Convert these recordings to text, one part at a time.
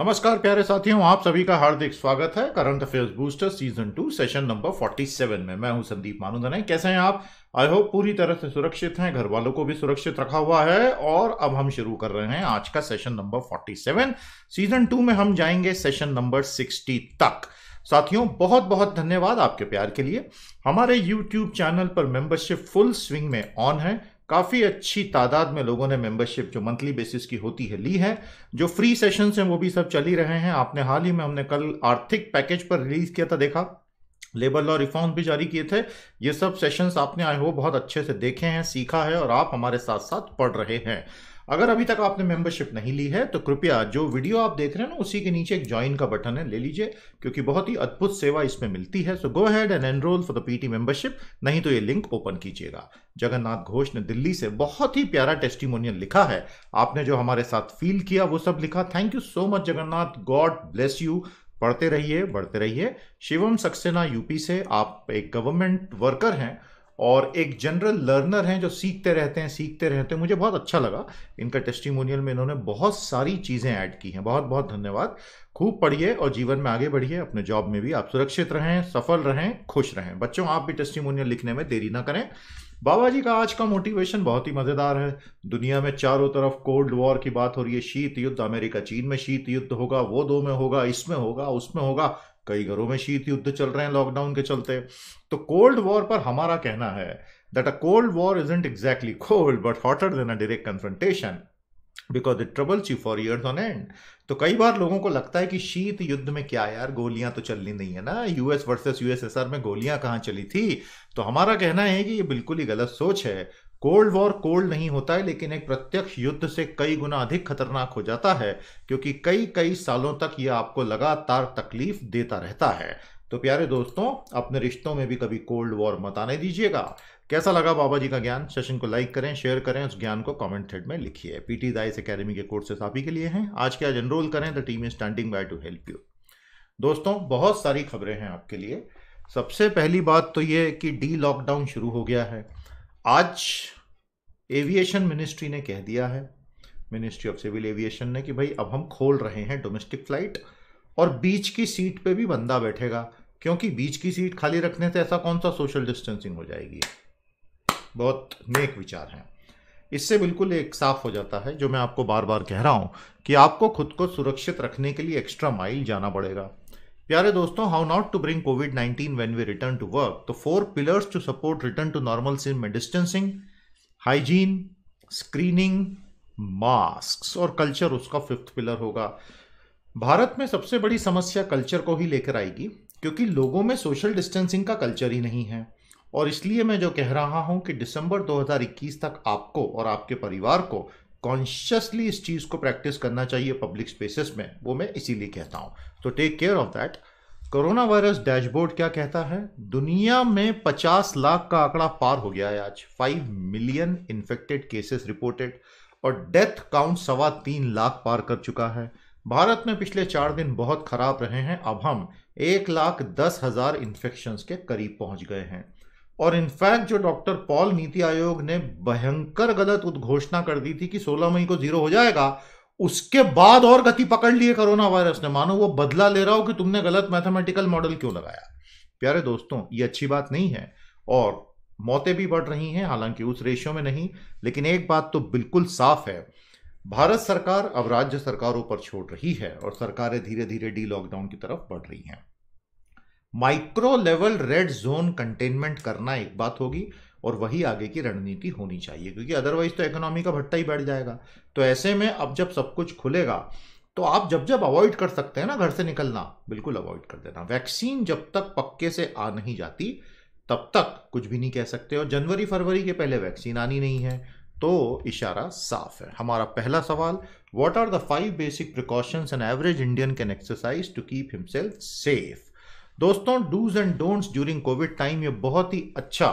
नमस्कार प्यारे साथियों, आप सभी का हार्दिक स्वागत है current affairs booster season 2 session number 47 में। मैं हूं संदीप मानूदने। कैसे हैं आप? आई होप पूरी तरह से सुरक्षित हैं, घर वालों को भी सुरक्षित रखा हुआ है। और अब हम शुरू कर रहे हैं आज का सेशन नंबर 47। सीजन 2 में हम जाएंगे सेशन नंबर 60 तक। साथियों, बहुत बहुत धन्यवाद आपके प्यार के लिए। हमारे YouTube चैनल पर मेंबरशिप फुल स्विंग में ऑन है। काफ़ी अच्छी तादाद में लोगों ने मेंबरशिप जो मंथली बेसिस की होती है ली है। जो फ्री सेशंस हैं वो भी सब चल ही रहे हैं। आपने हाल ही में हमने कल आर्थिक पैकेज पर रिलीज किया था, देखा। लेबर लॉ रिफॉर्म भी जारी किए थे। ये सब सेशंस आपने आई होप बहुत अच्छे से देखे हैं, सीखा है और आप हमारे साथ साथ पढ़ रहे हैं। अगर अभी तक आपने मेंबरशिप नहीं ली है तो कृपया जो वीडियो आप देख रहे हैं ना उसी के नीचे एक ज्वाइन का बटन है, ले लीजिए, क्योंकि बहुत ही अद्भुत सेवा इसमें मिलती है। So go ahead and enrol for the PT membership. नहीं तो ये लिंक ओपन कीजिएगा। जगन्नाथ घोष ने दिल्ली से बहुत ही प्यारा टेस्टिमोनियल लिखा है। आपने जो हमारे साथ फील किया वो सब लिखा। Thank you so much Jagannath, God bless you. पढ़ते रहिए, बढ़ते रहिए। शिवम सक्सेना यूपी से, आप एक गवर्नमेंट वर्कर हैं और एक जनरल लर्नर हैं जो सीखते रहते हैं। मुझे बहुत अच्छा लगा इनका टेस्टिमोनियल में। इन्होंने बहुत सारी चीज़ें ऐड की हैं। बहुत बहुत धन्यवाद। खूब पढ़िए और जीवन में आगे बढ़िए। अपने जॉब में भी आप सुरक्षित रहें, सफल रहें, खुश रहें। बच्चों, आप भी टेस्टिमोनियल लिखने में देरी ना करें। बाबा जी का आज का मोटिवेशन बहुत ही मज़ेदार है। दुनिया में चारों तरफ कोल्ड वॉर की बात हो रही है, शीत युद्ध। अमेरिका चीन में शीत युद्ध होगा, वो दो में होगा, इसमें होगा, उसमें होगा। कई घरों में शीत युद्ध चल रहे हैं लॉकडाउन के चलते। तो कोल्ड वॉर पर हमारा कहना है that a cold war isn't exactly cold but hotter then a direct confrontation because it troubles you for years on and. तो कई बार लोगों को लगता है कि शीत युद्ध में क्या यार, गोलियां तो चलनी नहीं है ना, यूएस वर्सेस यूएसएसआर में गोलियां कहां चली थी। तो हमारा कहना है कि ये बिल्कुल ही गलत सोच है। कोल्ड वॉर कोल्ड नहीं होता है, लेकिन एक प्रत्यक्ष युद्ध से कई गुना अधिक खतरनाक हो जाता है, क्योंकि कई कई सालों तक यह आपको लगातार तकलीफ देता रहता है। तो प्यारे दोस्तों, अपने रिश्तों में भी कभी कोल्ड वॉर मत आने दीजिएगा। कैसा लगा बाबा जी का ज्ञान? सेशन को लाइक करें, शेयर करें, उस ज्ञान को कमेंट थ्रेड में लिखिए। पीटी दाइस एकेडमी के कोर्सेस आप ही के लिए हैं। आज के आज एनरोल करें, the team is standing by two help you. दोस्तों, बहुत सारी खबरें हैं आपके लिए। सबसे पहली बात तो ये कि डी लॉकडाउन शुरू हो गया है। आज एविएशन मिनिस्ट्री ने कह दिया है, मिनिस्ट्री ऑफ सिविल एविएशन ने, कि भाई अब हम खोल रहे हैं डोमेस्टिक फ्लाइट और बीच की सीट पे भी बंदा बैठेगा, क्योंकि बीच की सीट खाली रखने से ऐसा कौन सा सोशल डिस्टेंसिंग हो जाएगी। बहुत नेक विचार हैं। इससे बिल्कुल एक साफ हो जाता है जो मैं आपको बार बार कह रहा हूं कि आपको खुद को सुरक्षित रखने के लिए एक्स्ट्रा माइल जाना पड़ेगा। प्यारे दोस्तों, हाउ नॉट टू ब्रिंग कोविड-19 when we return to work. तो 4 pillars to support return to normal में डिस्टेंसिंग, हाइजीन, स्क्रीनिंग, मास्क और कल्चर उसका 5th पिलर होगा। भारत में सबसे बड़ी समस्या कल्चर को ही लेकर आएगी, क्योंकि लोगों में सोशल डिस्टेंसिंग का कल्चर ही नहीं है। और इसलिए मैं जो कह रहा हूं कि दिसंबर 2021 तक आपको और आपके परिवार को कॉन्शियसली इस चीज को प्रैक्टिस करना चाहिए पब्लिक स्पेसेस में, वो मैं इसीलिए कहता हूं। तो take care of that. Corona virus dashboard क्या कहता है? दुनिया में 50 लाख का आंकड़ा पार हो गया है आज। 5 मिलियन इन्फेक्टेड केसेस रिपोर्टेड और डेथ काउंट 3.25 लाख पार कर चुका है। भारत में पिछले 4 दिन बहुत खराब रहे हैं। अब हम 1,10,000 इन्फेक्शंस के करीब पहुंच गए हैं। और इनफैक्ट जो डॉक्टर पॉल, नीति आयोग ने भयंकर गलत उद्घोषणा कर दी थी कि 16 मई को 0 हो जाएगा, उसके बाद और गति पकड़ लिए कोरोना वायरस ने। मानो वो बदला ले रहा हो कि तुमने गलत मैथमेटिकल मॉडल क्यों लगाया। प्यारे दोस्तों, ये अच्छी बात नहीं है और मौतें भी बढ़ रही हैं, हालांकि उस रेशियो में नहीं। लेकिन एक बात तो बिल्कुल साफ है, भारत सरकार अब राज्य सरकारों पर छोड़ रही है और सरकारें धीरे धीरे डी लॉकडाउन की तरफ बढ़ रही हैं। Micro level red zone containment करना एक बात होगी और वही आगे की रणनीति होनी चाहिए, क्योंकि अदरवाइज तो इकोनॉमी का भट्टा ही बैठ जाएगा। तो ऐसे में अब जब सब कुछ खुलेगा तो आप जब जब अवॉइड कर सकते हैं ना घर से निकलना, बिल्कुल अवॉइड कर देना। वैक्सीन जब तक पक्के से आ नहीं जाती तब तक कुछ भी नहीं कह सकते, और जनवरी फरवरी के पहले वैक्सीन आनी नहीं है। तो इशारा साफ है। हमारा पहला सवाल, what are the 5 basic precautions an average Indian can exercise to keep himself safe. दोस्तों, dos and don'ts during COVID time, ये बहुत ही अच्छा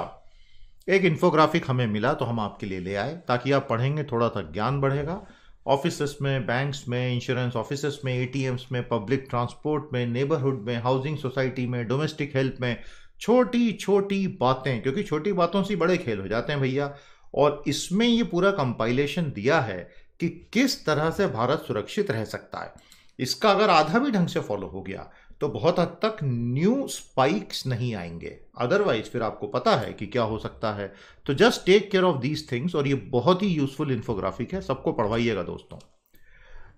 एक इन्फोग्राफिक हमें मिला तो हम आपके लिए ले आए, ताकि आप पढ़ेंगे, थोड़ा सा ज्ञान बढ़ेगा। ऑफिसेस में, बैंक्स में, इंश्योरेंस ऑफिसेस में, एटीएम्स में, पब्लिक ट्रांसपोर्ट में, नेबरहुड में, हाउसिंग सोसाइटी में, डोमेस्टिक हेल्थ में, छोटी छोटी बातें, क्योंकि छोटी बातों से बड़े खेल हो जाते हैं भैया। और इसमें ये पूरा कंपाइलेशन दिया है कि किस तरह से भारत सुरक्षित रह सकता है। इसका अगर आधा भी ढंग से फॉलो हो गया तो बहुत हद तक न्यू स्पाइक्स नहीं आएंगे, अदरवाइज फिर आपको पता है कि क्या हो सकता है। तो just take care of these things, और ये बहुत ही यूजफुल इन्फोग्राफिक है, सबको पढ़वाइएगा दोस्तों।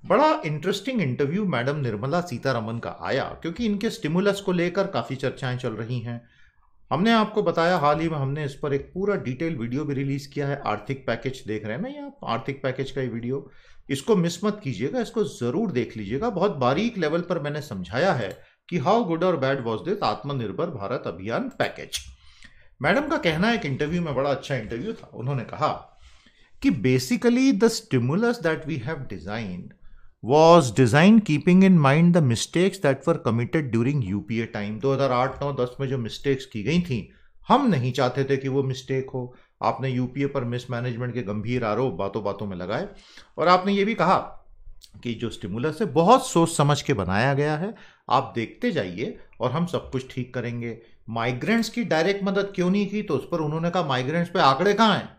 बड़ा interesting interview madam Nirmala Sitharaman का आया, क्योंकि इनके स्टिमुलस को लेकर काफ़ी चर्चाएं चल रही हैं। हमने आपको बताया, हाल ही में हमने इस पर एक पूरा डिटेल वीडियो भी रिलीज किया है। आर्थिक पैकेज देख रहे हैं ना, ये आप आर्थिक पैकेज का ये वीडियो, इसको मिस मत कीजिएगा, इसको जरूर देख लीजिएगा। बहुत बारीक लेवल पर मैंने समझाया है कि हाउ गुड और बैड वॉज दिस आत्मनिर्भर भारत अभियान पैकेज। मैडम का कहना है, एक इंटरव्यू में, बड़ा अच्छा इंटरव्यू था, उन्होंने कहा कि basically the stimulus that we have designed was designed keeping in mind the mistakes that were committed during UPA time। 2008, 9, 10 में जो मिस्टेक्स की गई थी, हम नहीं चाहते थे कि वो मिस्टेक हो। आपने यूपीए पर मिसमैनेजमेंट के गंभीर आरोप बातों बातों में लगाए, और आपने ये भी कहा कि जो स्टिमुलस है बहुत सोच समझ के बनाया गया है, आप देखते जाइए और हम सब कुछ ठीक करेंगे। माइग्रेंट्स की डायरेक्ट मदद क्यों नहीं की, तो उस पर उन्होंने कहा माइग्रेंट्स पे आंकड़े कहाँ हैं।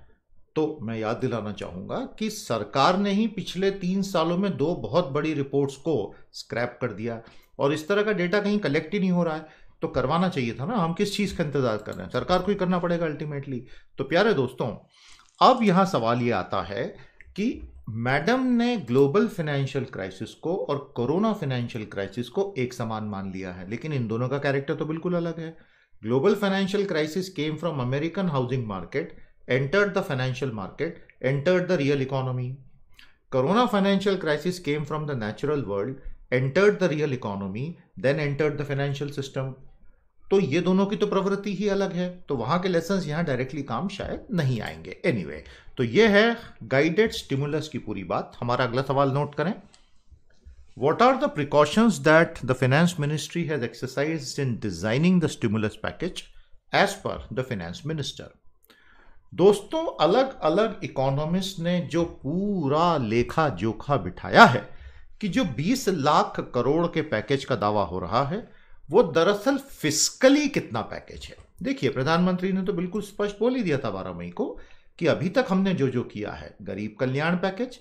तो मैं याद दिलाना चाहूंगा कि सरकार ने ही पिछले 3 सालों में 2 बहुत बड़ी रिपोर्ट्स को स्क्रैप कर दिया, और इस तरह का डेटा कहीं कलेक्ट ही नहीं हो रहा है। तो करवाना चाहिए था ना, हम किस चीज़ का इंतजार कर रहे हैं, सरकार को ही करना पड़ेगा अल्टीमेटली। तो प्यारे दोस्तों, अब यहां सवाल ये आता है कि मैडम ने ग्लोबल फाइनेंशियल क्राइसिस को और कोरोना फाइनेंशियल क्राइसिस को एक समान मान लिया है, लेकिन इन दोनों का कैरेक्टर तो बिल्कुल अलग है। Global financial crisis came from American housing market, entered the financial market, entered the real economy. Corona financial crisis came from the natural world, entered the real economy, then entered the financial system. तो ये दोनों की तो प्रवृत्ति ही अलग है, तो वहां के लेसन्स यहां डायरेक्टली काम शायद नहीं आएंगे। एनीवे, तो ये है गाइडेड स्टिमुलस की पूरी बात। हमारा अगला सवाल नोट करें। What are the precautions that the finance ministry has exercised in designing the stimulus package as per the finance minister? दोस्तों, अलग अलग इकोनॉमिस्ट ने जो पूरा लेखा जोखा बिठाया है कि जो 20 लाख करोड़ के पैकेज का दावा हो रहा है वो दरअसल फिस्कली कितना पैकेज है। देखिए, प्रधानमंत्री ने तो बिल्कुल स्पष्ट बोल ही दिया था 12 मई को कि अभी तक हमने जो जो किया है, गरीब कल्याण पैकेज,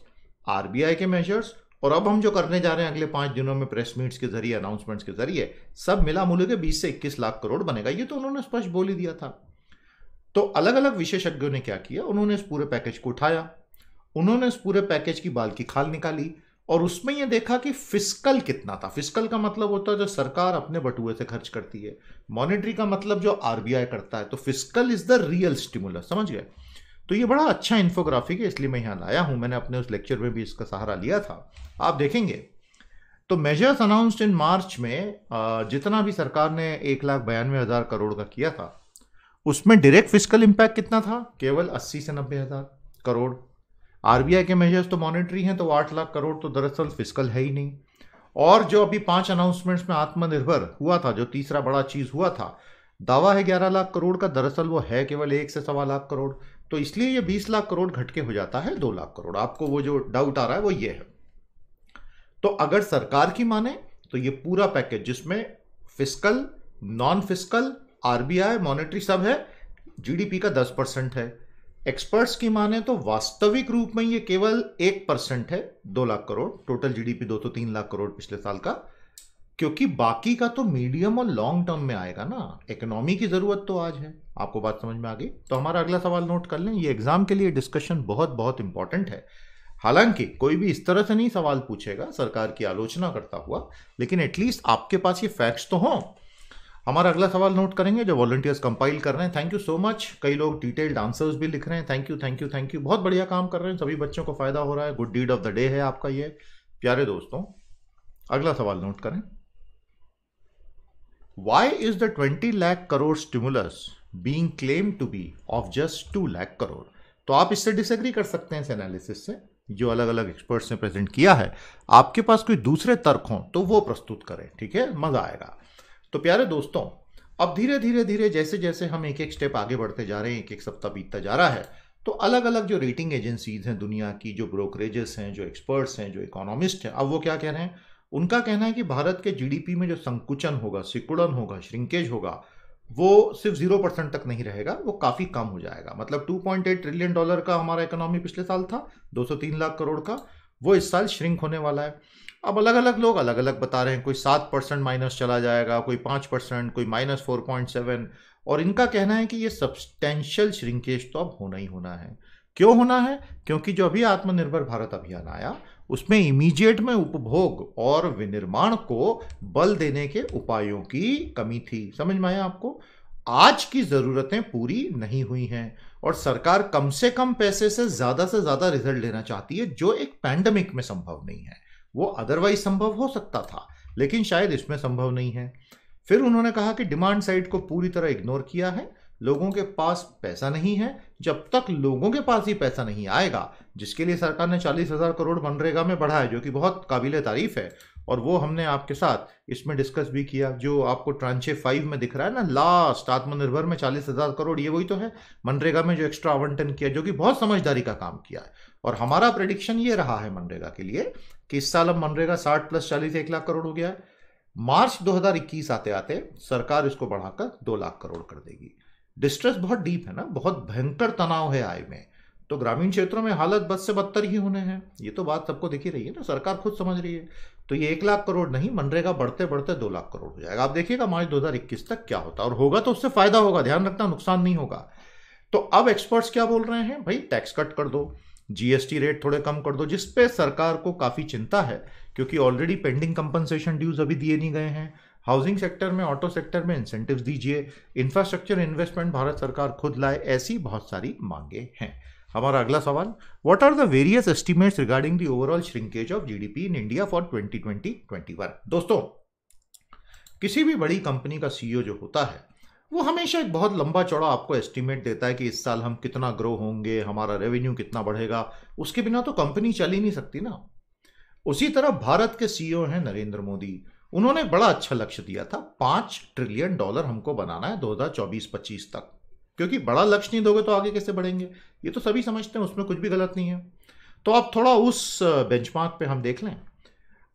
आरबीआई के मेजर्स, और अब हम जो करने जा रहे हैं अगले 5 दिनों में प्रेस मीट्स के जरिए, अनाउंसमेंट्स के जरिए, सब मिला मुले के 20 से 21 लाख करोड़ बनेगा। ये तो उन्होंने स्पष्ट बोल ही दिया था। तो अलग अलग विशेषज्ञों ने क्या किया, उन्होंने इस पूरे पैकेज को उठाया, उन्होंने इस पूरे पैकेज की बाल की खाल निकाली, और उसमें यह देखा कि फिस्कल कितना था। फिस्कल का मतलब होता है जो सरकार अपने बटुए से खर्च करती है, मॉनेटरी का मतलब जो आरबीआई करता है। तो fiscal is the real stimulus, समझ गए। तो ये बड़ा अच्छा इन्फोग्राफिक है, इसलिए मैं यहां लाया हूं। मैंने अपने उस लेक्चर में भी इसका सहारा लिया था, आप देखेंगे। तो मेजर्स अनाउंस्ड इन मार्च में जितना भी सरकार ने 1,92,000 करोड़ का किया था, उसमें डायरेक्ट फिस्कल इंपैक्ट कितना था, केवल 80 से 90 हजार करोड़। आरबीआई के मेजर्स तो मॉनेटरी हैं, तो 8 लाख करोड़ तो दरअसल फिस्कल है ही नहीं। और जो अभी 5 अनाउंसमेंट्स में आत्मनिर्भर हुआ था, जो तीसरा बड़ा चीज हुआ था, दावा है 11 लाख करोड़ का, दरअसल वो है केवल 1 से 1.25 लाख करोड़। तो इसलिए ये 20 लाख करोड़ घटके हो जाता है 2 लाख करोड़। आपको वो जो डाउट आ रहा है वो ये है। तो अगर सरकार की माने तो ये पूरा पैकेज जिसमें fiscal, non fiscal, RBI, monetary सब है, जीडीपी का 10% है। एक्सपर्ट्स की माने तो वास्तविक रूप में ये केवल 1% है, 2 लाख करोड़। टोटल जीडीपी 203 लाख करोड़ पिछले साल का, क्योंकि बाकी का तो मीडियम और लॉन्ग टर्म में आएगा ना। इकोनॉमी की जरूरत तो आज है। आपको बात समझ में आ गई? तो हमारा अगला सवाल नोट कर लें, ये एग्जाम के लिए डिस्कशन बहुत बहुत इंपॉर्टेंट है। हालांकि कोई भी इस तरह से नहीं सवाल पूछेगा सरकार की आलोचना करता हुआ, लेकिन एटलीस्ट आपके पास ये फैक्ट्स तो हों। हमारा अगला सवाल नोट करेंगे जो वॉलंटियर्स कंपाइल कर रहे हैं। Thank you so much. कई लोग डिटेल्ड आंसर्स भी लिख रहे हैं। Thank you thank you thank you, बहुत बढ़िया काम कर रहे हैं, सभी बच्चों को फायदा हो रहा है। Good deed of the day है आपका ये। प्यारे दोस्तों, अगला सवाल नोट करें। Why is the 20 lakh crore stimulus being claimed to be of just 2 lakh crore? तो आप इससे डिसएग्री कर सकते हैं इस एनालिसिस से, जो अलग अलग एक्सपर्ट्स ने प्रेजेंट किया है। आपके पास कोई दूसरे तर्क हों तो वो प्रस्तुत करें, ठीक है, मजा आएगा। तो प्यारे दोस्तों, अब धीरे धीरे धीरे जैसे जैसे हम एक एक स्टेप आगे बढ़ते जा रहे हैं, एक एक सप्ताह बीतता जा रहा है, तो अलग अलग जो रेटिंग एजेंसीज हैं दुनिया की, जो ब्रोकरेजेस हैं, जो एक्सपर्ट्स हैं, जो इकोनॉमिस्ट हैं, अब वो क्या कह रहे हैं? उनका कहना है कि भारत के जीडीपी में जो संकुचन होगा, सिकुड़न होगा, श्रिंकेज होगा, वो सिर्फ 0% तक नहीं रहेगा, वो काफी कम हो जाएगा। मतलब $2.8 ट्रिलियन का हमारा इकोनॉमी पिछले साल था, 203 लाख करोड़ का, वो इस साल श्रिंक होने वाला है। अब अलग अलग लोग अलग अलग बता रहे हैं, कोई 7% माइनस चला जाएगा, कोई 5%, कोई -4.7, और इनका कहना है कि ये सब्सटेंशियल श्रिंकेज तो अब होना ही होना है। क्यों होना है? क्योंकि जो अभी आत्मनिर्भर भारत अभियान आया उसमें इमीडिएट में उपभोग और विनिर्माण को बल देने के उपायों की कमी थी। समझ में आया आपको? आज की जरूरतें पूरी नहीं हुई हैं और सरकार कम से कम पैसे से ज्यादा रिजल्ट लेना चाहती है, जो एक पैंडेमिक में संभव नहीं है। वो अदरवाइज संभव हो सकता था, लेकिन शायद इसमें संभव नहीं है। फिर उन्होंने कहा कि डिमांड साइड को पूरी तरह इग्नोर किया है, लोगों के पास पैसा नहीं है। जब तक लोगों के पास ही पैसा नहीं आएगा, जिसके लिए सरकार ने 40,000 करोड़ मनरेगा में बढ़ा है, जो कि बहुत काबिले तारीफ है, और वो हमने आपके साथ इसमें डिस्कस भी किया। जो आपको ट्रांचे 5 में दिख रहा है ना, लास्ट आत्मनिर्भर में 40,000 करोड़, ये वही तो है मनरेगा में जो एक्स्ट्रा आवंटन किया, जो कि बहुत समझदारी का काम किया है। और हमारा प्रेडिक्शन ये रहा है मनरेगा के लिए कि इस साल अब मनरेगा 60 + 40 1 लाख करोड़ हो गया है। मार्च 2021 आते आते सरकार इसको बढ़ाकर 2 लाख करोड़ कर देगी। डिस्ट्रेस बहुत डीप है ना, बहुत भयंकर तनाव है आय में, तो ग्रामीण क्षेत्रों में हालत बद से बदतर ही होने हैं। ये तो बात सबको दिखी रही है ना, सरकार खुद समझ रही है। तो ये 1 लाख करोड़ नहीं, मनरेगा बढ़ते बढ़ते 2 लाख करोड़ हो जाएगा। आप देखिएगा मार्च 2021 तक क्या होता है, और होगा तो उससे फायदा होगा, ध्यान रखना, नुकसान नहीं होगा। तो अब एक्सपर्ट्स क्या बोल रहे हैं? भाई टैक्स कट कर दो, जीएसटी रेट थोड़े कम कर दो, जिसपे सरकार को काफी चिंता है, क्योंकि ऑलरेडी पेंडिंग कंपनसेशन ड्यूज अभी दिए नहीं गए हैं। हाउसिंग सेक्टर में, ऑटो सेक्टर में इंसेंटिव्स दीजिए, इंफ्रास्ट्रक्चर इन्वेस्टमेंट भारत सरकार खुद लाए, ऐसी बहुत सारी मांगे हैं। हमारा अगला सवाल, what are the various estimates regarding the overall shrinkage of GDP in India for 2020-21? दोस्तों, किसी भी बड़ी कंपनी का सीईओ जो होता है वो हमेशा एक बहुत लंबा चौड़ा आपको एस्टिमेट देता है कि इस साल हम कितना ग्रो होंगे, हमारा रेवेन्यू कितना बढ़ेगा। उसके बिना तो कंपनी चल ही नहीं सकती ना। उसी तरह भारत के सीईओ हैं नरेंद्र मोदी, उन्होंने बड़ा अच्छा लक्ष्य दिया था, $5 ट्रिलियन हमको बनाना है 2024-25 तक। क्योंकि बड़ा लक्ष्य नहीं दोगे तो आगे कैसे बढ़ेंगे, ये तो सभी समझते हैं, उसमें कुछ भी गलत नहीं है। तो अब थोड़ा उस बेंचमार्क पे हम देख लें।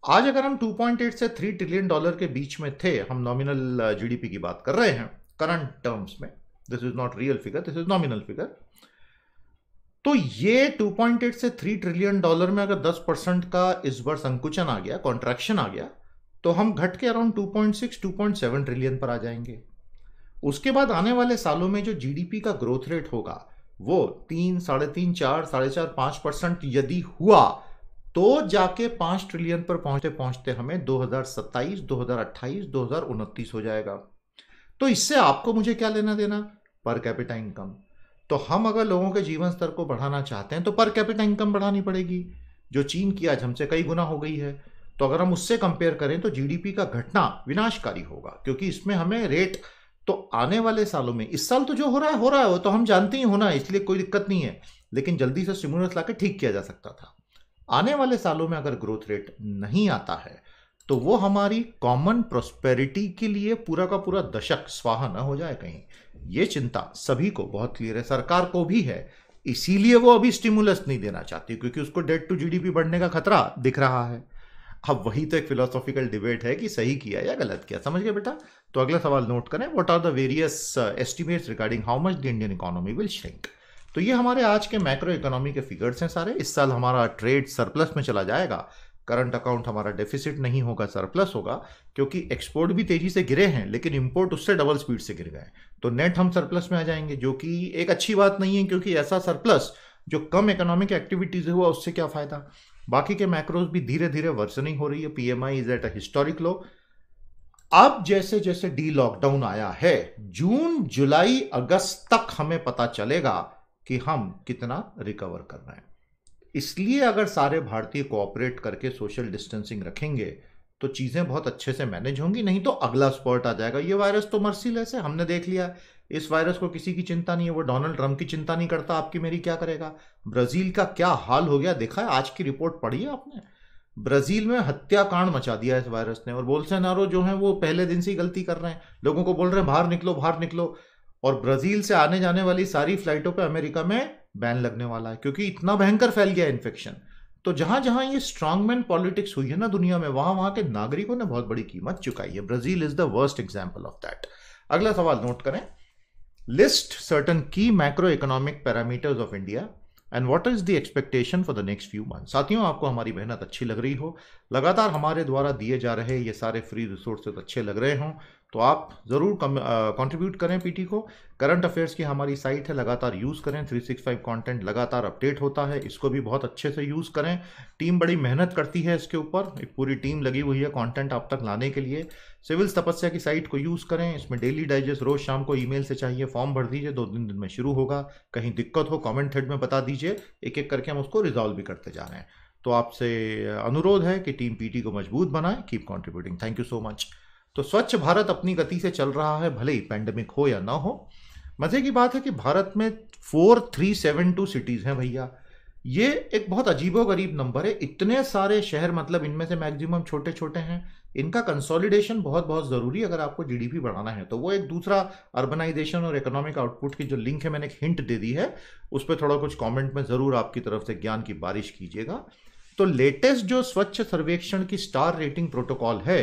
आज अगर हम 2.8 से $3 ट्रिलियन के बीच में थे, हम नॉमिनल जीडीपी की बात कर रहे हैं करंट टर्म्स में, this is not real figure, this is nominal figure. तो ये 2.8 से $3 ट्रिलियन में अगर 10% का इस बार संकुचन आ गया, कॉन्ट्रैक्शन आ गया, तो हम घट के अराउंड 2.6-2.7 ट्रिलियन पर आ जाएंगे। उसके बाद आने वाले सालों में जो जीडीपी का ग्रोथ रेट होगा वो 3, 3.5, 4, 4.5, 5% यदि हुआ तो जाके 5 ट्रिलियन पर पहुंचते पहुंचते हमें 2027, 2028, 2029 हो जाएगा। तो इससे आपको मुझे क्या लेना देना? Per capita income. तो हम अगर लोगों के जीवन स्तर को बढ़ाना चाहते हैं तो पर कैपिटा इनकम बढ़ानी पड़ेगी, जो चीन की आज हमसे कई गुना हो गई है। तो अगर हम उससे कंपेयर करें तो जीडीपी का घटना विनाशकारी होगा, क्योंकि इसमें हमें रेट तो आने वाले सालों में, इस साल तो जो हो रहा है वो तो हम जानते ही होना है, इसलिए कोई दिक्कत नहीं है, लेकिन जल्दी से स्टिमुलस लाके ठीक किया जा सकता था। आने वाले सालों में अगर ग्रोथ रेट नहीं आता है तो वो हमारी कॉमन प्रोस्पेरिटी के लिए पूरा का पूरा दशक स्वाहा न हो जाए कहीं। ये चिंता सभी को बहुत क्लियर है, सरकार को भी है, इसीलिए वो अभी स्टिमुलस नहीं देना चाहती, क्योंकि उसको डेट टू जीडीपी बढ़ने का खतरा दिख रहा है। अब वही तो एक फिलोसॉफिकल डिबेट है कि सही किया या गलत किया, समझ गए बेटा? तो अगला सवाल नोट करें, what are the various estimates regarding how much the Indian economy will shrink. तो ये हमारे आज के मैक्रो इकोनॉमी के फिगर्स हैं सारे। इस साल हमारा ट्रेड सरप्लस में चला जाएगा, करंट अकाउंट हमारा डेफिसिट नहीं होगा, सरप्लस होगा, क्योंकि एक्सपोर्ट भी तेजी से गिरे हैं लेकिन इंपोर्ट उससे डबल स्पीड से गिर गए, तो नेट हम सरप्लस में आ जाएंगे, जो कि एक अच्छी बात नहीं है, क्योंकि ऐसा सरप्लस जो कम इकोनॉमिक एक्टिविटीज हुआ उससे क्या फायदा। बाकी के मैक्रोज भी धीरे धीरे वर्सनिंग हो रही है, PMI is at a historic low. अब जैसे जैसे डी लॉकडाउन आया है, जून जुलाई अगस्त तक हमें पता चलेगा कि हम कितना रिकवर कर रहे हैं। इसलिए अगर सारे भारतीय कोऑपरेट करके सोशल डिस्टेंसिंग रखेंगे तो चीजें बहुत अच्छे से मैनेज होंगी, नहीं तो अगला स्पॉट आ जाएगा। ये वायरस तो मर्सीलेस है, हमने देख लिया, इस वायरस को किसी की चिंता नहीं है, वो डोनाल्ड ट्रंप की चिंता नहीं करता, आपकी मेरी क्या करेगा। ब्राजील का क्या हाल हो गया देखा है, आज की रिपोर्ट पढ़ी है आपने? ब्राजील में हत्याकांड मचा दिया इस वायरस ने, और बोल्सोनारो जो है वो पहले दिन से ही गलती कर रहे हैं, लोगों को बोल रहे हैं बाहर निकलो बाहर निकलो, और ब्राजील से आने जाने वाली सारी फ्लाइटों पे अमेरिका में बैन लगने वाला है, क्योंकि इतना भयंकर फैल गया इन्फेक्शन। तो जहां जहां ये स्ट्रांगमैन पॉलिटिक्स हुई है ना दुनिया में, वहां वहां के नागरिकों ने बहुत बड़ी कीमत चुकाई है। Brazil is the worst example of that. अगला सवाल नोट करें, लिस्ट सर्टन की macro economic parameters of India and what is the expectation for the next few month. साथियों, आपको हमारी मेहनत अच्छी लग रही हो, लगातार हमारे द्वारा दिए जा रहे ये सारे फ्री रिसोर्सेज अच्छे लग रहे हों, तो आप ज़रूर कंट्रीब्यूट करें पीटी को। करंट अफेयर्स की हमारी साइट है, लगातार यूज़ करें। 365 कंटेंट लगातार अपडेट होता है, इसको भी बहुत अच्छे से यूज़ करें। टीम बड़ी मेहनत करती है इसके ऊपर, एक पूरी टीम लगी हुई है कंटेंट आप तक लाने के लिए। सिविल्स तपस्या की साइट को यूज़ करें, इसमें डेली डाइजेस्ट रोज़ शाम को ईमेल से चाहिए, फॉर्म भर दीजिए, 2-3 दिन में शुरू होगा। कहीं दिक्कत हो कमेंट थ्रेड में बता दीजिए, एक एक करके हम उसको रिजॉल्व भी करते जा रहे हैं। तो आपसे अनुरोध है कि टीम पीटी को मजबूत बनाएं। Keep contributing, thank you so much. तो स्वच्छ भारत अपनी गति से चल रहा है, भले ही पैंडेमिक हो या ना हो। मजे की बात है कि भारत में 4372 सिटीज हैं भैया। ये एक बहुत अजीबोगरीब नंबर है, इतने सारे शहर, मतलब इनमें से मैक्सिमम छोटे छोटे हैं। इनका कंसोलिडेशन बहुत बहुत जरूरी है अगर आपको जीडीपी बढ़ाना है। तो वो एक दूसरा अर्बनाइजेशन और इकोनॉमिक आउटपुट की जो लिंक है, मैंने एक हिंट दे दी है, उस पर थोड़ा कुछ कमेंट में जरूर आपकी तरफ से ज्ञान की बारिश कीजिएगा। तो लेटेस्ट जो स्वच्छ सर्वेक्षण की स्टार रेटिंग प्रोटोकॉल है,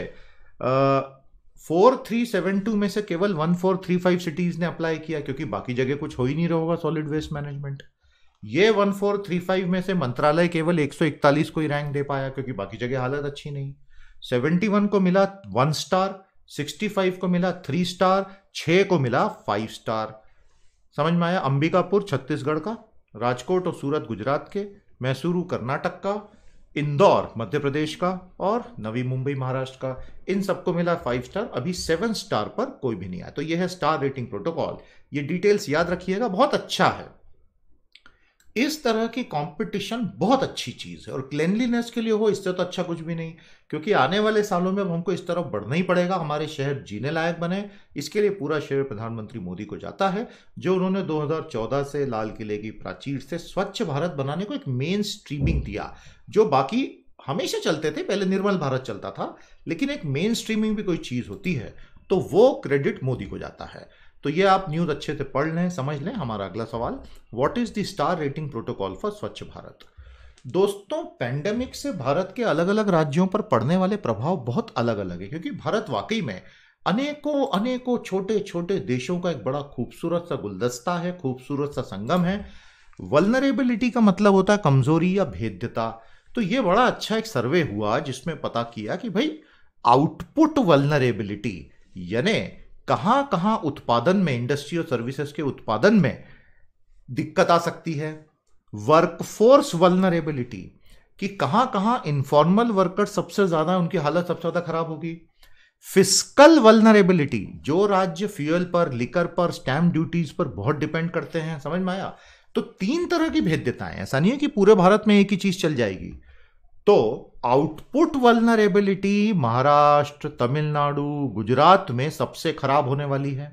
4372 में से केवल 1435 सिटीज ने अप्लाई किया, क्योंकि बाकी जगह कुछ हो ही नहीं रहा होगा सॉलिड वेस्ट मैनेजमेंट। ये 1435 में से मंत्रालय केवल 141 को ही रैंक दे पाया, क्योंकि बाकी जगह हालत अच्छी नहीं। 71 को मिला 1 स्टार, 65 को मिला 3 स्टार, 6 को मिला 5 स्टार। समझ में आया? अंबिकापुर छत्तीसगढ़ का, राजकोट और सूरत गुजरात के, मैसूरू कर्नाटक का, इंदौर मध्य प्रदेश का और नवी मुंबई महाराष्ट्र का, इन सबको मिला 5 स्टार। अभी 7 स्टार पर कोई भी नहीं आया। तो यह है स्टार रेटिंग प्रोटोकॉल, ये डिटेल्स याद रखिएगा, बहुत अच्छा है। इस तरह की कंपटीशन बहुत अच्छी चीज है, और क्लीनलीनेस के लिए हो इससे तो अच्छा कुछ भी नहीं, क्योंकि आने वाले सालों में अब हमको इस तरफ बढ़ना ही पड़ेगा, हमारे शहर जीने लायक बने। इसके लिए पूरा श्रेय प्रधानमंत्री मोदी को जाता है, जो उन्होंने 2014 से लाल किले की प्राचीर से स्वच्छ भारत बनाने को एक मेन स्ट्रीमिंग दिया। जो बाकी हमेशा चलते थे, पहले निर्मल भारत चलता था, लेकिन एक मेन स्ट्रीमिंग भी कोई चीज होती है तो वो क्रेडिट मोदी को जाता है। तो ये आप न्यूज अच्छे से पढ़ लें, समझ लें। हमारा अगला सवाल, what is the star rating protocol for स्वच्छ भारत। दोस्तों, पेंडेमिक से भारत के अलग अलग राज्यों पर पड़ने वाले प्रभाव बहुत अलग अलग है, क्योंकि भारत वाकई में अनेकों अनेकों छोटे छोटे देशों का एक बड़ा खूबसूरत सा गुलदस्ता है, खूबसूरत सा संगम है। वल्नरेबिलिटी का मतलब होता है कमजोरी या भेद्यता। तो ये बड़ा अच्छा एक सर्वे हुआ जिसमें पता किया कि भाई आउटपुट वल्नरेबिलिटी, यानी कहां कहां उत्पादन में, इंडस्ट्री और सर्विसेज के उत्पादन में दिक्कत आ सकती है। वर्कफोर्स वल्नरेबिलिटी, कि कहां कहां इनफॉर्मल वर्कर सबसे ज्यादा, उनकी हालत सबसे ज्यादा खराब होगी। फिस्कल वल्नरेबिलिटी, जो राज्य फ्यूल पर, लिकर पर, स्टैम्प ड्यूटीज पर बहुत डिपेंड करते हैं। समझ में आया? तो 3 तरह की भेद्यताएं, ऐसा नहीं है कि पूरे भारत में एक ही चीज चल जाएगी। तो आउटपुट वल्नरेबिलिटी महाराष्ट्र, तमिलनाडु, गुजरात में सबसे खराब होने वाली है।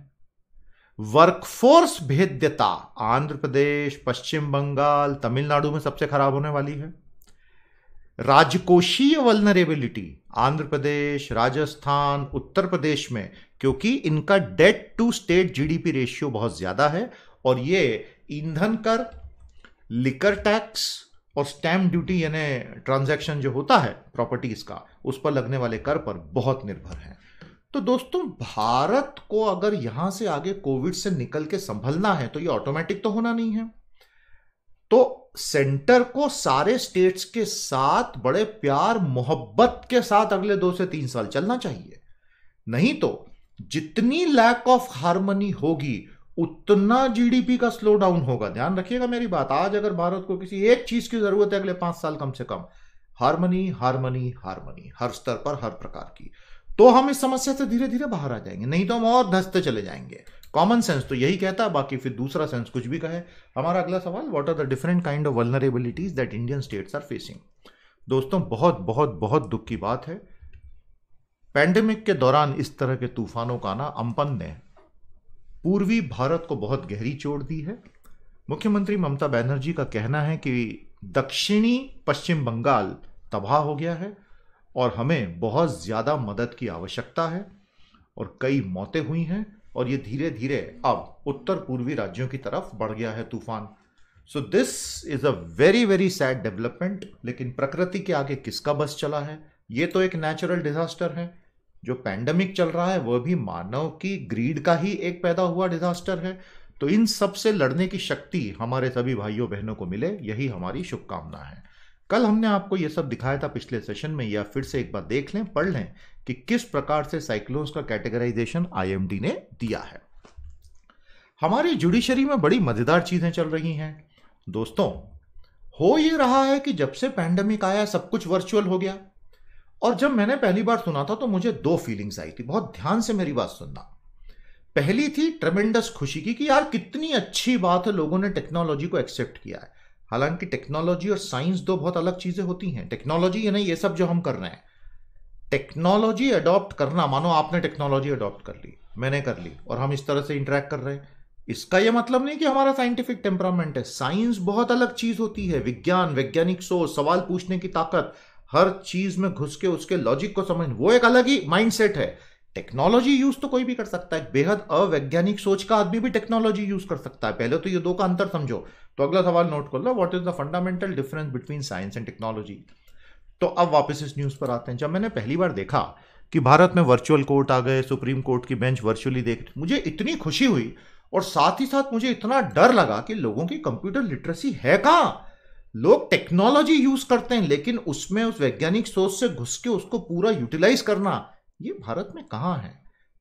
वर्कफोर्स भेद्यता आंध्र प्रदेश, पश्चिम बंगाल, तमिलनाडु में सबसे खराब होने वाली है। राजकोषीय वल्नरेबिलिटी आंध्र प्रदेश, राजस्थान, उत्तर प्रदेश में, क्योंकि इनका debt to state GDP ratio बहुत ज्यादा है, और ये ईंधन कर, लिकर टैक्स और स्टैम्प ड्यूटी यानी ट्रांजैक्शन जो होता है प्रॉपर्टीज का, उस पर लगने वाले कर पर बहुत निर्भर है। तो दोस्तों, भारत को अगर यहां से आगे कोविड से निकल के संभलना है तो ये ऑटोमेटिक तो होना नहीं है। तो सेंटर को सारे स्टेट्स के साथ बड़े प्यार मोहब्बत के साथ अगले 2 से 3 साल चलना चाहिए। नहीं तो जितनी लैक ऑफ हार्मनी होगी उतना जीडीपी का स्लो डाउन होगा। ध्यान रखिएगा मेरी बात। आज अगर भारत को किसी एक चीज की जरूरत है अगले 5 साल कम से कम, हार्मनी हार्मनी हार्मनी, हर स्तर पर, हर प्रकार की, तो हम इस समस्या से धीरे धीरे बाहर आ जाएंगे। नहीं तो हम और धंसते चले जाएंगे। कॉमन सेंस तो यही कहता है, बाकी फिर दूसरा सेंस कुछ भी कहे। हमारा अगला सवाल, what are the different kind of vulnerabilities that Indian states are facing. दोस्तों, बहुत बहुत बहुत दुख की बात है, पैंडेमिक के दौरान इस तरह के तूफानों का आना अम्पन ने पूर्वी भारत को बहुत गहरी चोट दी है। मुख्यमंत्री ममता बनर्जी का कहना है कि दक्षिणी पश्चिम बंगाल तबाह हो गया है और हमें बहुत ज्यादा मदद की आवश्यकता है, और कई मौतें हुई हैं, और ये धीरे धीरे अब उत्तर पूर्वी राज्यों की तरफ बढ़ गया है तूफान। So this is a very very sad development. लेकिन प्रकृति के आगे किसका बस चला है? ये तो एक नेचुरल डिजास्टर है। जो पैंडेमिक चल रहा है वह भी मानव की ग्रीड का ही एक पैदा हुआ डिजास्टर है। तो इन सब से लड़ने की शक्ति हमारे सभी भाइयों बहनों को मिले, यही हमारी शुभकामना है। कल हमने आपको यह सब दिखाया था पिछले सेशन में, या फिर से एक बार देख लें, पढ़ लें कि किस प्रकार से साइक्लोन्स का कैटेगराइजेशन आईएमडी ने दिया है। हमारी जुडिशरी में बड़ी मजेदार चीजें चल रही हैं दोस्तों। हो ये रहा है कि जब से पैंडेमिक आया सब कुछ वर्चुअल हो गया। और जब मैंने पहली बार सुना था तो मुझे दो फीलिंग्स आई थी, बहुत ध्यान से मेरी बात सुनना। पहली थी ट्रेमेंडस खुशी की कि यार कितनी अच्छी बात है, लोगों ने टेक्नोलॉजी को एक्सेप्ट किया है। हालांकि टेक्नोलॉजी और साइंस दो बहुत अलग चीजें होती हैं। टेक्नोलॉजी ये नहीं, ये सब जो हम कर रहे हैं, टेक्नोलॉजी अडॉप्ट करना, मानो आपने टेक्नोलॉजी अडॉप्ट कर ली, मैंने कर ली, और हम इस तरह से इंटरेक्ट कर रहे हैं, इसका यह मतलब नहीं कि हमारा साइंटिफिक टेम्परामेंट है। साइंस बहुत अलग चीज होती है। विज्ञान, वैज्ञानिक सोच, सवाल पूछने की ताकत, हर चीज में घुस के उसके लॉजिक को समझ, वो एक अलग ही माइंडसेट है। टेक्नोलॉजी यूज तो कोई भी कर सकता है, बेहद अवैज्ञानिक सोच का आदमी भी टेक्नोलॉजी यूज कर सकता है। पहले तो ये दो का अंतर समझो। तो अगला सवाल नोट कर लो, what is the fundamental difference between science and technology. तो अब वापस इस न्यूज पर आते हैं। जब मैंने पहली बार देखा कि भारत में वर्चुअल कोर्ट आ गए, सुप्रीम कोर्ट की बेंच वर्चुअली देख, मुझे इतनी खुशी हुई और साथ ही साथ मुझे इतना डर लगा कि लोगों की कंप्यूटर लिटरेसी है कहां। लोग टेक्नोलॉजी यूज करते हैं, लेकिन उसमें उस वैज्ञानिक सोच से घुस के उसको पूरा यूटिलाइज करना, ये भारत में कहां है।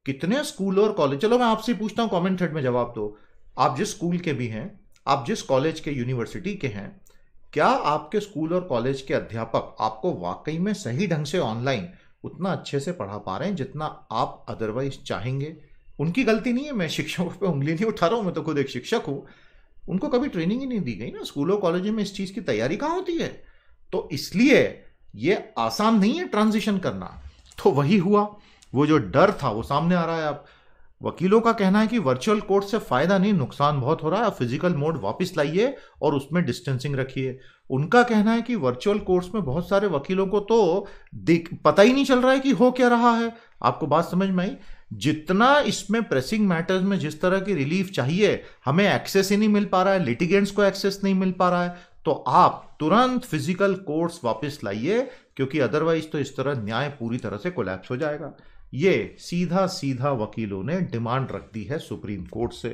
कितने स्कूल और कॉलेज, चलो मैं आपसे पूछता हूं, कमेंट थ्रेड में जवाब दो। आप जिस स्कूल के भी हैं, आप जिस कॉलेज के, यूनिवर्सिटी के हैं, क्या आपके स्कूल और कॉलेज के अध्यापक आपको वाकई में सही ढंग से ऑनलाइन उतना अच्छे से पढ़ा पा रहे हैं जितना आप अदरवाइज चाहेंगे? उनकी गलती नहीं है, मैं शिक्षकों पे उंगली नहीं उठा रहा हूं, मैं तो खुद एक शिक्षक हूं। उनको कभी ट्रेनिंग ही नहीं दी गई ना, स्कूलों कॉलेजों में इस चीज की तैयारी कहां होती है। तो इसलिए ये आसान नहीं है ट्रांजिशन करना। तो वही हुआ, वो जो डर था वो सामने आ रहा है। अब वकीलों का कहना है कि वर्चुअल कोर्ट से फायदा नहीं, नुकसान बहुत हो रहा है, फिजिकल मोड वापस लाइए और उसमें डिस्टेंसिंग रखिए। उनका कहना है कि वर्चुअल कोर्ट्स में बहुत सारे वकीलों को तो पता ही नहीं चल रहा है कि हो क्या रहा है। आपको बात समझ में आई? जितना इसमें प्रेसिंग मैटर्स में जिस तरह की रिलीफ चाहिए, हमें एक्सेस ही नहीं मिल पा रहा है, लिटिगेंट्स को एक्सेस नहीं मिल पा रहा है, तो आप तुरंत फिजिकल कोर्ट्स वापस लाइए, क्योंकि अदरवाइज तो इस तरह न्याय पूरी तरह से कोलैप्स हो जाएगा। ये सीधा सीधा वकीलों ने डिमांड रख दी है सुप्रीम कोर्ट से।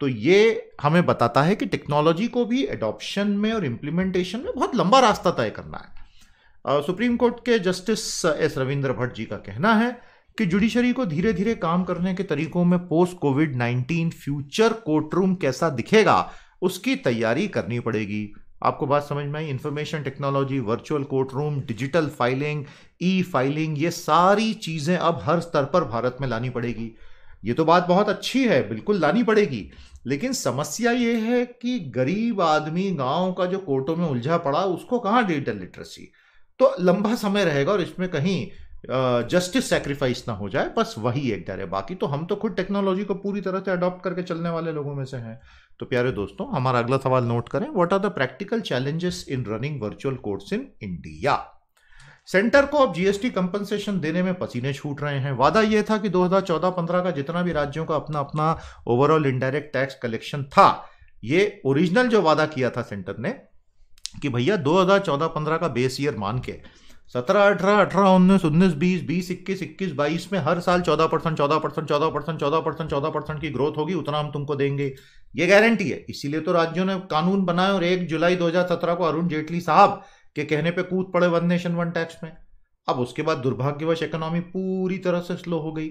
तो ये हमें बताता है कि टेक्नोलॉजी को भी एडॉप्शन में और इंप्लीमेंटेशन में बहुत लंबा रास्ता तय करना है। सुप्रीम कोर्ट के जस्टिस एस रविंद्र भट्ट जी का कहना है कि जुडिशरी को धीरे धीरे काम करने के तरीकों में पोस्ट कोविड-19 फ्यूचर कोर्टरूम कैसा दिखेगा उसकी तैयारी करनी पड़ेगी। आपको बात समझ में आई? Information technology, virtual court room, digital filing, e filing, ये सारी चीजें अब हर स्तर पर भारत में लानी पड़ेगी। ये तो बात बहुत अच्छी है, बिल्कुल लानी पड़ेगी, लेकिन समस्या ये है कि गरीब आदमी गांव का जो कोर्टों में उलझा पड़ा, उसको कहां डिजिटल लिटरेसी। तो लंबा समय रहेगा और इसमें कहीं जस्टिस सैक्रिफाइस ना हो जाए, बस वही एक डर है। बाकी तो हम तो खुद टेक्नोलॉजी को पूरी तरह से अडॉप्ट करके चलने वाले लोगों में से हैं। तो प्यारे दोस्तों, हमारा अगला सवाल नोट करें, what are the practical challenges in running virtual courts in India. Centre को अब जीएसटी कंपनसेशन देने में पसीने छूट रहे हैं। वादा यह था कि 2014-15 का जितना भी राज्यों का अपना अपना ओवरऑल इनडायरेक्ट टैक्स कलेक्शन था, ये ओरिजिनल जो वादा किया था सेंटर ने कि भैया 2014-15 का बेस ईयर मान के 17, 18, 18, 19, 19, 20, 20, 21, 21, 22 में हर साल 14%, 14%, 14%, 14%, 14% की ग्रोथ होगी, उतना हम तुमको देंगे, ये गारंटी है। इसीलिए तो राज्यों ने कानून बनाए और 1 जुलाई 2017 को अरुण जेटली साहब के कहने पे कूद पड़े वन नेशन वन टैक्स में। अब उसके बाद दुर्भाग्यवश इकोनॉमी पूरी तरह से स्लो हो गई,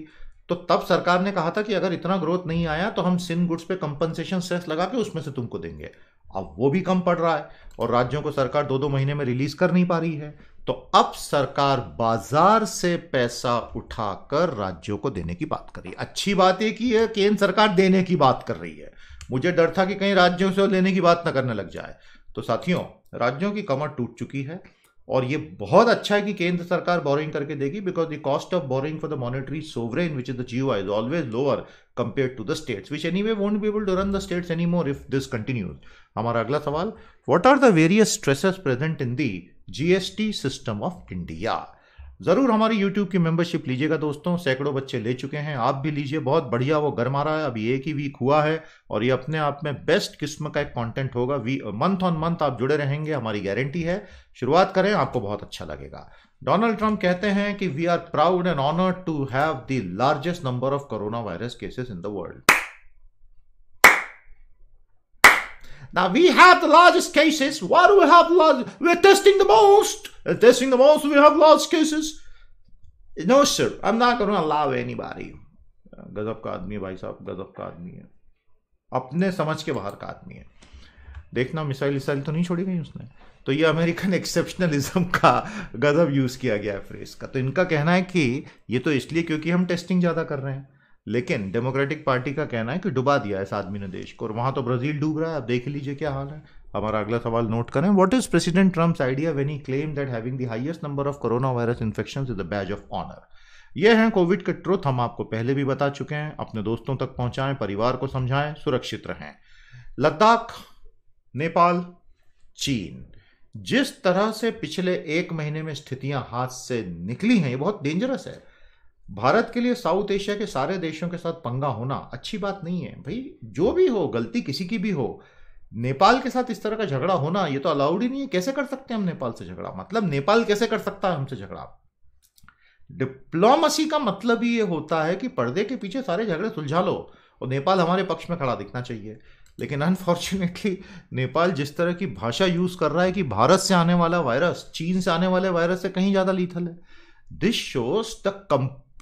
तो तब सरकार ने कहा था कि अगर इतना ग्रोथ नहीं आया तो हम सिन गुड्स पे कंपनसेशन सेस लगा के उसमें से तुमको देंगे। अब वो भी कम पड़ रहा है और राज्यों को सरकार 2-2 महीने में रिलीज कर नहीं पा रही है। तो अब सरकार बाजार से पैसा उठाकर राज्यों को देने की बात कर रही है। अच्छी बात है कि केंद्र सरकार देने की बात कर रही है। मुझे डर था कि कहीं राज्यों से लेने की बात ना करने लग जाए। तो साथियों, राज्यों की कमर टूट चुकी है और ये बहुत अच्छा है कि केंद्र सरकार बोरिंग करके देगी, because the cost of borrowing for the monetary sovereign which is the GOI is always lower compared to the states, which anyway won't be able to run the states anymore if this continues. हमारा अगला सवाल, what are the various stresses present in the GST system of India. जरूर हमारी YouTube की membership लीजिएगा दोस्तों, सैकड़ों बच्चे ले चुके हैं, आप भी लीजिए, बहुत बढ़िया वो गर्मा रहा है। अभी एक ही वीक हुआ है और ये अपने आप में बेस्ट किस्म का एक कंटेंट होगा। मंथ ऑन मंथ आप जुड़े रहेंगे, हमारी गारंटी है। शुरुआत करें, आपको बहुत अच्छा लगेगा। डोनाल्ड ट्रंप कहते हैं कि we are proud and honoured to have the largest number of corona virus cases in the world. Now we have the largest cases. Why do we have large? We're testing the most. Testing the most. We have large cases. No sir, I'm not going to allow anybody. गजब का आदमी है भाई साहब, गजब का आदमी है, अपने समझ के बाहर का आदमी है। देखना मिसाइल तो नहीं छोड़ी गई उसने। तो ये अमेरिकन एक्सेप्शनलिज्म का गजब यूज किया गया है फ्रेज का। तो इनका कहना है कि ये तो इसलिए क्योंकि हम टेस्टिंग ज्यादा कर रहे हैं, लेकिन डेमोक्रेटिक पार्टी का कहना है कि डुबा दिया इस आदमी ने देश को, और वहां तो ब्राजील डूब रहा है। अब देख लीजिए क्या हाल है। हमारा अगला सवाल नोट करें। What is President Trump's idea when he claim that having the highest number of corona virus infections is the badge of honour. ये हैं कोविड के ट्रुथ, हम आपको पहले भी बता चुके हैं। अपने दोस्तों तक पहुंचाएं, परिवार को समझाएं, सुरक्षित रहें। लद्दाख, नेपाल, चीन, जिस तरह से पिछले एक महीने में स्थितियां हाथ से निकली हैं, ये बहुत डेंजरस है। भारत के लिए साउथ एशिया के सारे देशों के साथ पंगा होना अच्छी बात नहीं है भाई। जो भी हो, गलती किसी की भी हो, नेपाल के साथ इस तरह का झगड़ा होना ये तो अलाउड ही नहीं है। कैसे कर सकते हैं हम नेपाल से झगड़ा? मतलब नेपाल कैसे कर सकता है हमसे झगड़ा? डिप्लोमेसी का मतलब ही ये होता है कि पर्दे के पीछे सारे झगड़े सुलझा लो, और नेपाल हमारे पक्ष में खड़ा दिखना चाहिए। लेकिन अनफॉर्चुनेटली नेपाल जिस तरह की भाषा यूज कर रहा है कि भारत से आने वाला वायरस चीन से आने वाले वायरस से कहीं ज्यादा लीथल है, this shows the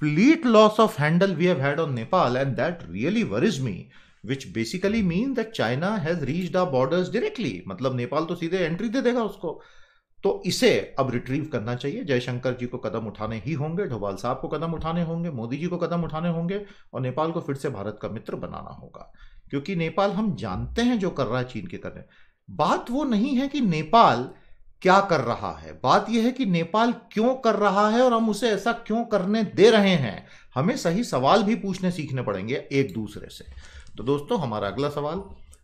complete loss of handle we have had on Nepal, and that really worries me, which basically means that China has reached our borders directly. मतलब नेपाल तो सीधे एंट्री दे देगा उसको। तो इसे अब रिट्रीव करना चाहिए। जयशंकर जी को कदम उठाने ही होंगे, डोभाल साहब को कदम उठाने होंगे, मोदी जी को कदम उठाने होंगे, और नेपाल को फिर से भारत का मित्र बनाना होगा। क्योंकि नेपाल, हम जानते हैं जो कर रहा है चीन के करने। बात वो नहीं है कि नेपाल क्या कर रहा है, बात यह है कि नेपाल क्यों कर रहा है और हम उसे ऐसा क्यों करने दे रहे हैं। हमें सही सवाल भी पूछने सीखने पड़ेंगे एक दूसरे से। तो दोस्तों, हमारा अगला सवाल,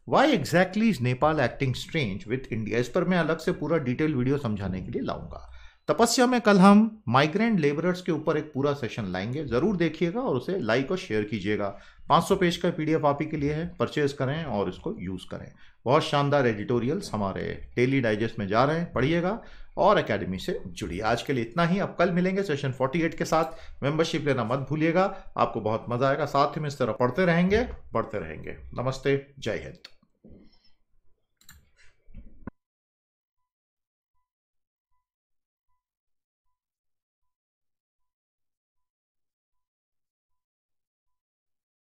why exactly is Nepal acting strange with India? इस पर मैं अलग से पूरा डिटेल वीडियो समझाने के लिए लाऊंगा। तपस्या में कल हम माइग्रेंट लेबरर्स के ऊपर एक पूरा सेशन लाएंगे, जरूर देखिएगा और उसे लाइक और शेयर कीजिएगा। 500 पेज का पीडीएफ आप ही के लिए है, परचेज करें और इसको यूज करें। बहुत शानदार एडिटोरियल्स हमारे डेली डाइजेस्ट में जा रहे हैं, पढ़िएगा और एकेडमी से जुड़िए। आज के लिए इतना ही। अब कल मिलेंगे सेशन 48 के साथ। मेंबरशिप लेना मत भूलिएगा, आपको बहुत मजा आएगा। साथ ही में इस तरह पढ़ते रहेंगे, बढ़ते रहेंगे। नमस्ते, जय हिंद।